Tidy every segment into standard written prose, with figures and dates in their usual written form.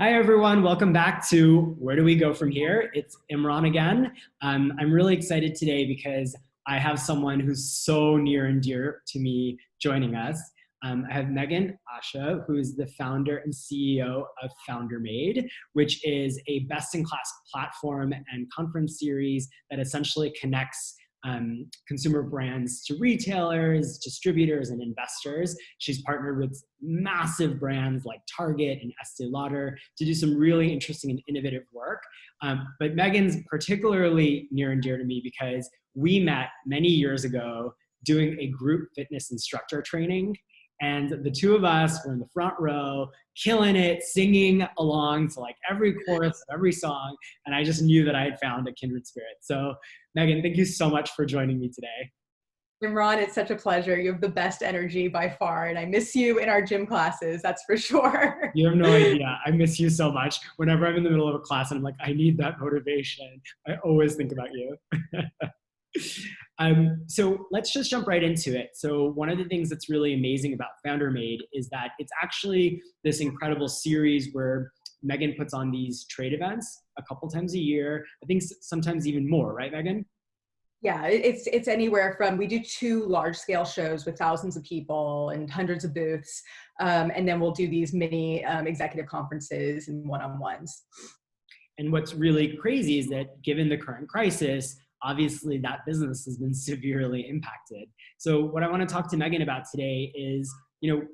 Hi, everyone. Welcome back to Where Do We Go From Here? It's Imran again. I'm really excited today because I have someone who's so near and dear to me joining us. I have Meghan Asha, who is the founder and CEO of Foundermade, which is a best-in-class platform and conference series that essentially connects consumer brands to retailers, distributors, and investors. She's partnered with massive brands like Target and Estee Lauder to do some really interesting and innovative work. But Meghan's particularly near and dear to me because we met many years ago doing a group fitness instructor training. And the two of us were in the front row, killing it, singing along to like every chorus of every song. And I just knew that I had found a kindred spirit. So Meghan, thank you so much for joining me today. Imran, it's such a pleasure. You have the best energy by far, and I miss you in our gym classes, that's for sure. You have no idea. I miss you so much. Whenever I'm in the middle of a class and I'm like, I need that motivation, I always think about you. So let's just jump right into it. So one of the things that's really amazing about Foundermade is that it's actually this incredible series where Meghan puts on these trade events a couple times a year. I think sometimes even more, right, Meghan? Yeah, it's anywhere from, we do 2 large-scale shows with thousands of people and hundreds of booths, and then we'll do these mini executive conferences and one-on-ones. And what's really crazy is that given the current crisis, obviously that business has been severely impacted. So what I want to talk to Meghan about today is,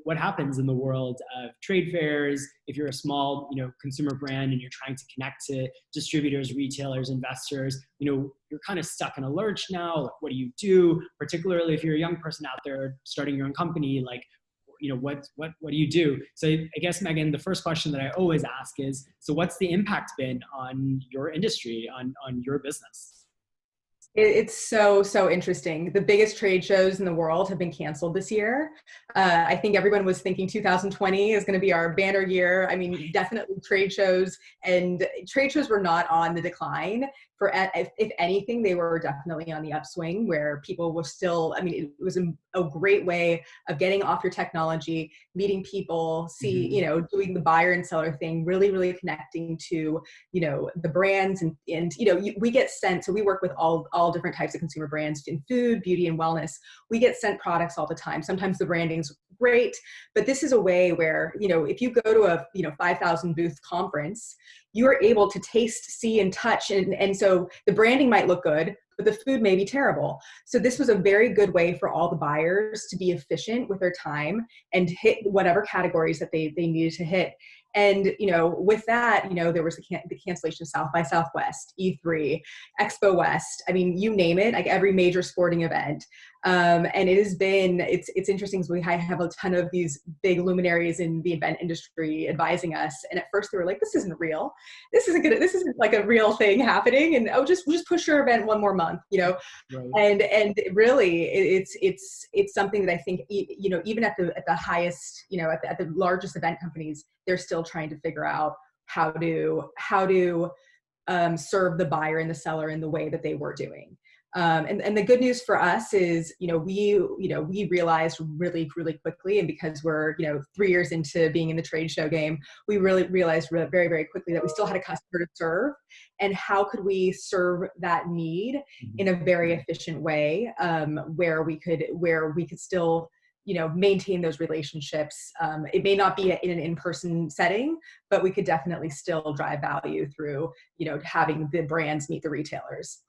what happens in the world of trade fairs if you're a small, consumer brand and you're trying to connect to distributors, retailers, investors. You're kind of stuck in a lurch now. Like, what do you do? Particularly if you're a young person out there starting your own company, like, what do you do? So I guess, Meghan, the first question that I always ask is, so what's the impact been on your industry, on your business? It's so interesting. The biggest trade shows in the world have been canceled this year. I think everyone was thinking 2020 is going to be our banner year. I mean, definitely trade shows, and trade shows were not on the decline. If anything, they were definitely on the upswing, where people were still, I mean, it was a great way of getting off your technology, meeting people, doing the buyer and seller thing, really connecting to, the brands and we get sent, so we work with all different types of consumer brands in food, beauty, and wellness. We get sent products all the time. Sometimes the branding's great, but this is a way where, if you go to a 5,000 booth conference, you are able to taste, see, and touch. And so the branding might look good, but the food may be terrible. So this was a very good way for all the buyers to be efficient with their time and hit whatever categories that they needed to hit. And, with that, there was the cancellation of South by Southwest, E3, Expo West. I mean, you name it, like every major sporting event. And it's interesting because we have a ton of these big luminaries in the event industry advising us. And at first they were like, this isn't real. This isn't like a real thing happening. And just push your event one more month, Right. and really it's something that I think, even at the highest, at the largest event companies, they're still trying to figure out how to serve the buyer and the seller in the way that they were doing. And the good news for us is, we realized really quickly, and because we're, 3 years into being in the trade show game, we really realized very quickly that we still had a customer to serve, and how could we serve that need in a very efficient way, where we could still, maintain those relationships. It may not be in an in-person setting, but we could definitely still drive value through, having the brands meet the retailers.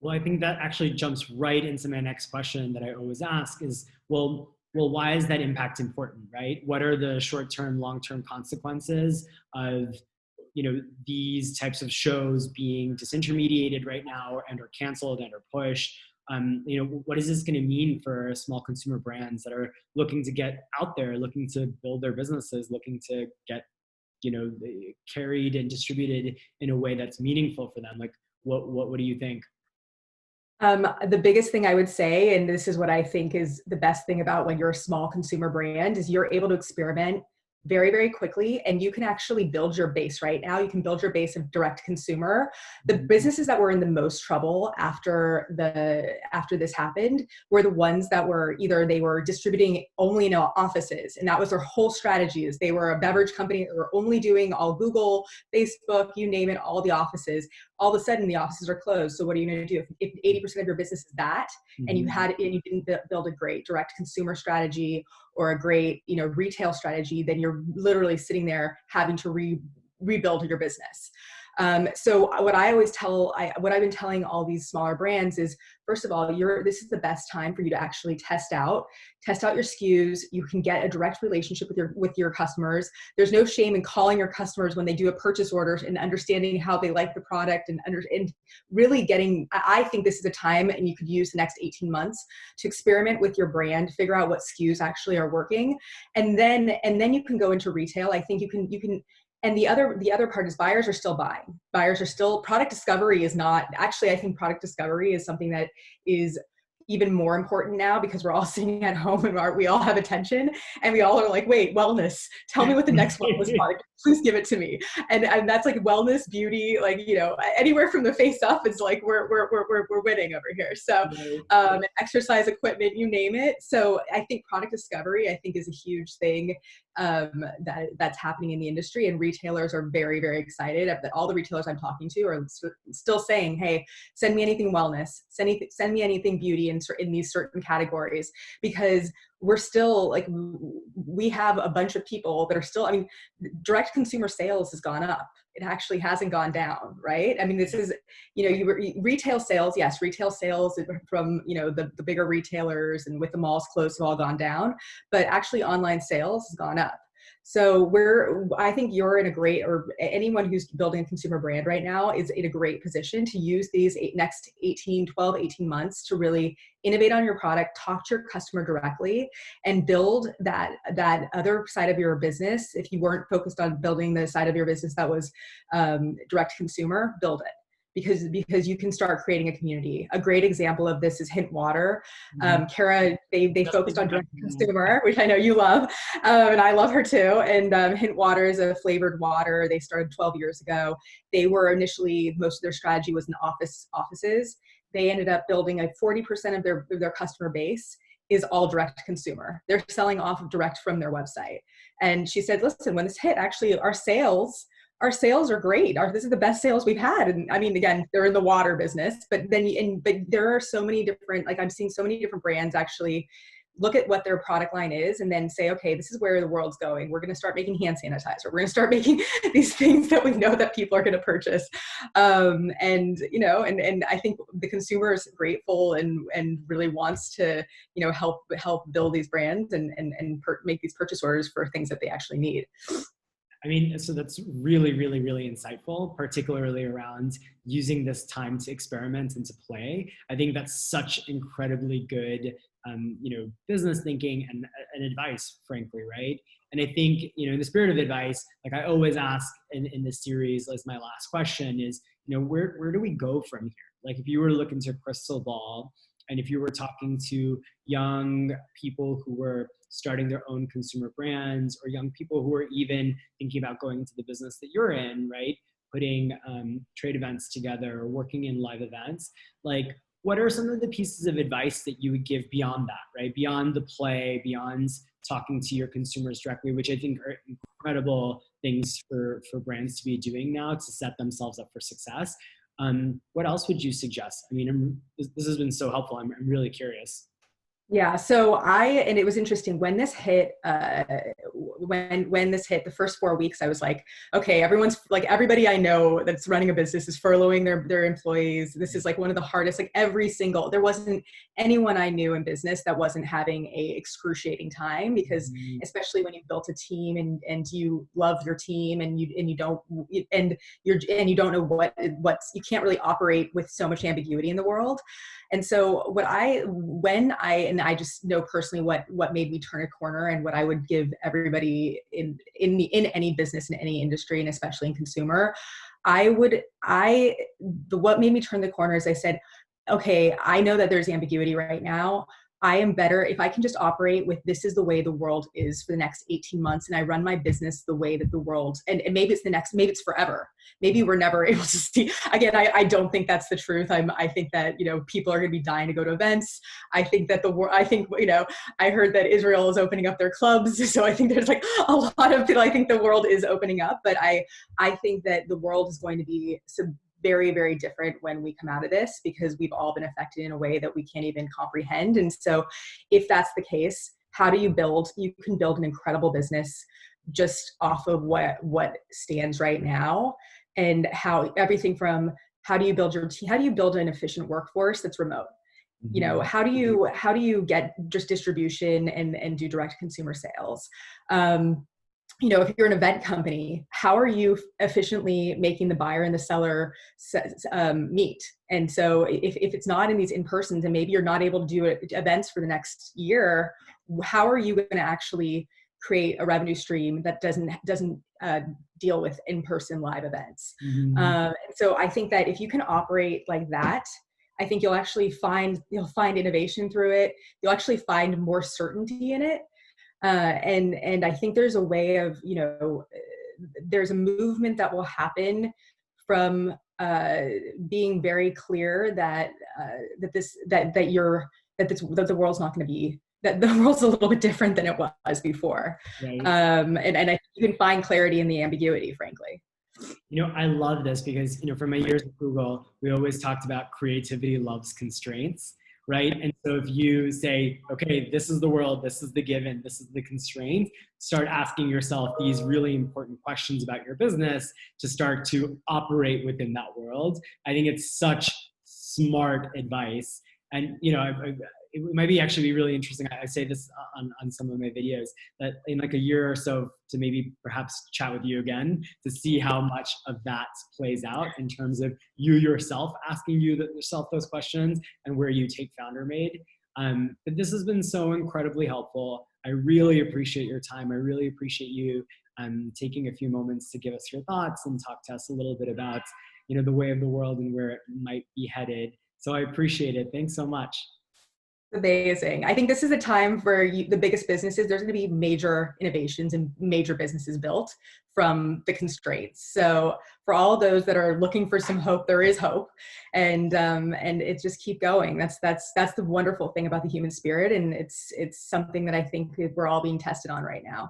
Well, I think that actually jumps right into my next question that I always ask is, well, why is that impact important, right? What are the short-term, long-term consequences of, these types of shows being disintermediated right now and or canceled and or pushed? What is this going to mean for small consumer brands that are looking to get out there, looking to build their businesses, looking to get, carried and distributed in a way that's meaningful for them? Like, what do you think? The biggest thing I would say, and this is what I think is the best thing about when you're a small consumer brand, is you're able to experiment very, very quickly. And you can actually build your base right now. You can build your base of direct consumer. The businesses that were in the most trouble after this happened were the ones that were either they were distributing only in offices, and that was their whole strategy. Is they were a beverage company that were only doing all Google, Facebook, you name it, all the offices. All of a sudden, the offices are closed. So what are you going to do if 80% of your business is that, and you didn't build a great direct consumer strategy or a great retail strategy? Then you're literally sitting there having to rebuild your business. So what I've been telling all these smaller brands is, first of all, this is the best time for you to actually test out your SKUs. You can get a direct relationship with your customers. There's no shame in calling your customers when they do a purchase order and understanding how they like the product and really getting, I think this is a time, and you could use the next 18 months to experiment with your brand, figure out what SKUs actually are working. And then you can go into retail. I think you can. And the other part is buyers are still buying. Buyers are still, product discovery is not, actually, I think product discovery is something that is even more important now, because we're all sitting at home and we all have attention, and we all are like, wait, wellness, tell me what the next wellness product, please give it to me. And that's like wellness, beauty, like, anywhere from the face up is like, we're winning over here. So exercise equipment, you name it. So I think product discovery, I think, is a huge thing that's happening in the industry, and retailers are very, very excited. All the retailers I'm talking to are still saying, hey, send me anything wellness, send me anything beauty in these certain categories, because we're still like, we have a bunch of people that are still, direct consumer sales has gone up. It actually hasn't gone down, right? This is, retail sales, yes, retail sales from, the bigger retailers and with the malls closed have all gone down, but actually online sales has gone up. So I think you're in a great, or anyone who's building a consumer brand right now is in a great position to use these next 12, 18 months to really innovate on your product, talk to your customer directly, and build that other side of your business. If you weren't focused on building the side of your business that was direct consumer, build it. Because you can start creating a community. A great example of this is Hint Water. Kara, they focused on direct consumer, which I know you love, and I love her too. And Hint Water is a flavored water. They started 12 years ago. They were initially, most of their strategy was in offices. They ended up building 40% of their customer base is all direct consumer. They're selling off of direct from their website. And she said, listen, when this hit, actually our sales are great. This is the best sales we've had. And again, they're in the water business, but there are so many different, like I'm seeing so many different brands actually look at what their product line is and then say, okay, this is where the world's going. We're going to start making hand sanitizer. We're going to start making these things that we know that people are going to purchase. And I think the consumer is grateful and really wants to, help build these brands and make these purchase orders for things that they actually need. So that's really, really, really insightful, particularly around using this time to experiment and to play. I think that's such incredibly good, business thinking and advice, frankly, right? And I think, in the spirit of advice, like I always ask in this series, as my last question is, where do we go from here? Like if you were to look into a crystal ball, and if you were talking to young people who were starting their own consumer brands, or young people who are even thinking about going into the business that you're in, right? Putting trade events together, or working in live events, like what are some of the pieces of advice that you would give beyond that, right? Beyond the play, beyond talking to your consumers directly, which I think are incredible things for brands to be doing now to set themselves up for success. What else would you suggest? This has been so helpful. I'm really curious. Yeah. So and it was interesting when this hit, when this hit the first 4 weeks, I was like, okay, everybody I know that's running a business is furloughing their employees. This is like one of the hardest, there wasn't anyone I knew in business that wasn't having a excruciating time, because especially when you've built a team and you love your team and you don't know what's, you can't really operate with so much ambiguity in the world. And so I just know personally what made me turn a corner, and what I would give everybody in any business, in any industry, and especially in consumer, what made me turn the corner is I said, okay, I know that there's ambiguity right now. I am better if I can just operate with this is the way the world is for the next 18 months, and I run my business the way that the world, and maybe it's forever. Maybe we're never able to see again. I don't think that's the truth. I think that, people are going to be dying to go to events. I think that I heard that Israel is opening up their clubs. So I think there's like a lot of people. I think the world is opening up, but I think that the world is going to be very, very different when we come out of this, because we've all been affected in a way that we can't even comprehend. And so if that's the case, how do you can build an incredible business just off of what stands right now, and how everything from how do you build your team, how do you build an efficient workforce that's remote? How do you get just distribution and do direct consumer sales? If you're an event company, how are you efficiently making the buyer and the seller meet? And so if it's not in these in-persons, and maybe you're not able to do events for the next year, how are you going to actually create a revenue stream that doesn't deal with in-person live events? And so I think that if you can operate like that, I think you'll find innovation through it. You'll actually find more certainty in it. And I think there's a way of, there's a movement that will happen from being very clear that the world's not going to be, that the world's a little bit different than it was before. Right. And I think you can find clarity in the ambiguity, frankly. I love this because, from my years at Google, we always talked about creativity loves constraints. Right. And so if you say, okay, this is the world, this is the given, this is the constraint, start asking yourself these really important questions about your business to start to operate within that world. I think it's such smart advice. And, it might be actually be really interesting. I say this on some of my videos, that in like a year or so to maybe perhaps chat with you again to see how much of that plays out in terms of you yourself asking yourself those questions and where you take Foundermade. But this has been so incredibly helpful. I really appreciate your time. I really appreciate you taking a few moments to give us your thoughts and talk to us a little bit about, the way of the world and where it might be headed. So I appreciate it. Thanks so much. Amazing. I think this is a time where the biggest businesses, there's going to be major innovations and major businesses built from the constraints. So for all those that are looking for some hope, there is hope, and it's just keep going. That's the wonderful thing about the human spirit, and it's something that I think we're all being tested on right now.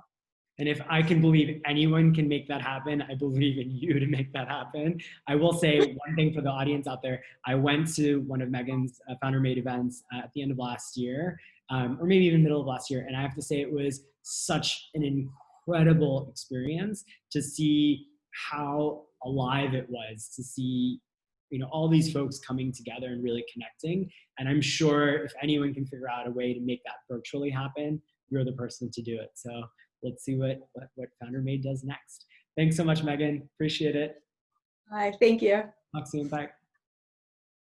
And if I can believe anyone can make that happen, I believe in you to make that happen. I will say one thing for the audience out there. I went to one of Meghan's Foundermade events at the end of last year, or maybe even middle of last year. And I have to say it was such an incredible experience to see how alive it was, to see all these folks coming together and really connecting. And I'm sure if anyone can figure out a way to make that virtually happen, you're the person to do it. So let's see what Foundermade does next. Thanks so much, Meghan. Appreciate it. Hi, thank you. Talk soon. Bye.